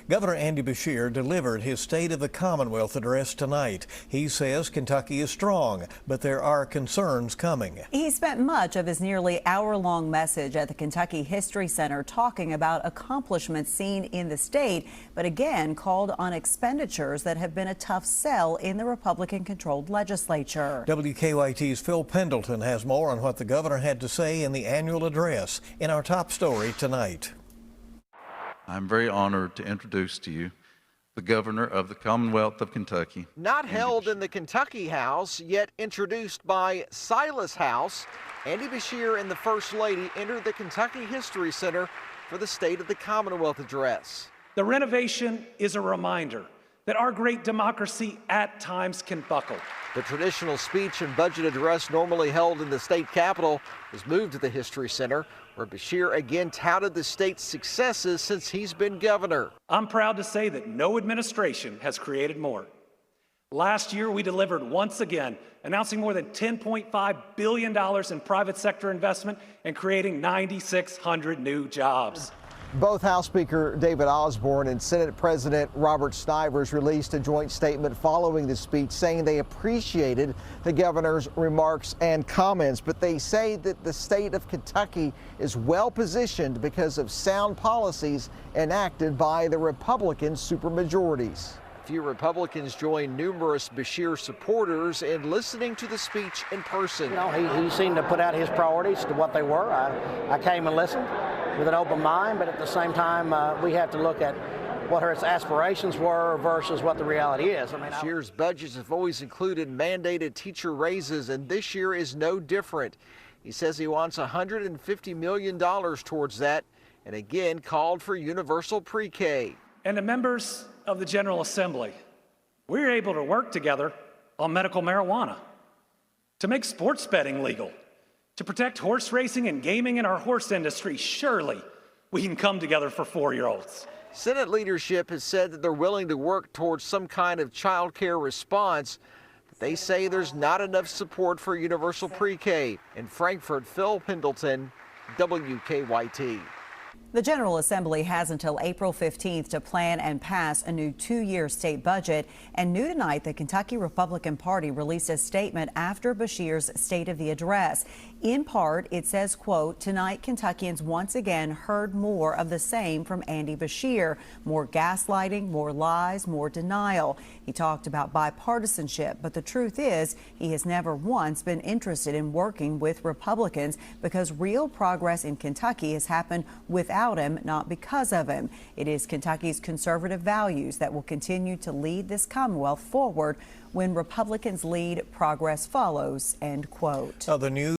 Governor Andy Beshear delivered his State of the Commonwealth address tonight. He says Kentucky is strong, but there are concerns coming. He spent much of his nearly hour-long message at the Kentucky History Center talking about accomplishments seen in the state, but again called on expenditures that have been a tough sell in the Republican-controlled legislature. WKYT's Phil Pendleton has more on what the governor had to say in the annual address in our top story tonight. I'm very honored to introduce to you the governor of the Commonwealth of Kentucky. Not held in the Kentucky House, yet introduced by Silas House, Andy Beshear and the First Lady entered the Kentucky History Center for the State of the Commonwealth address. The renovation is a reminder that our great democracy at times can buckle. The traditional speech and budget address normally held in the state capitol was moved to the History Center, where Beshear again touted the state's successes since he's been governor. I'm proud to say that no administration has created more. Last year, we delivered once again, announcing more than $10.5 billion in private sector investment and creating 9,600 new jobs. Both House Speaker David Osborne and Senate President Robert Stivers released a joint statement following the speech saying they appreciated the governor's remarks and comments, but they say that the state of Kentucky is well positioned because of sound policies enacted by the Republican supermajorities. Few Republicans joined numerous Beshear supporters in listening to the speech in person. You know, he seemed to put out his priorities to what they were. I came and listened with an open mind, but at the same time, we have to look at what her aspirations were versus what the reality is. Beshear's budgets have always included mandated teacher raises, and this year is no different. He says he wants $150 million towards that, and again called for universal pre-K. And the members of the General Assembly, we were able to work together on medical marijuana, to make sports betting legal, to protect horse racing and gaming in our horse industry. Surely we can come together for 4-year-olds. Senate leadership has said that they're willing to work towards some kind of child care response, but they say there's not enough support for universal pre-K. In Frankfort, Phil Pendleton, WKYT. The General Assembly has until April 15th to plan and pass a new 2-year state budget. And new tonight, the Kentucky Republican Party released a statement after Beshear's State of the Address. In part, it says, quote, "Tonight, Kentuckians once again heard more of the same from Andy Beshear. More gaslighting, more lies, more denial." He talked about bipartisanship, but the truth is he has never once been interested in working with Republicans because real progress in Kentucky has happened without him, not because of him. It is Kentucky's conservative values that will continue to lead this Commonwealth forward. When Republicans lead, progress follows, end quote. The news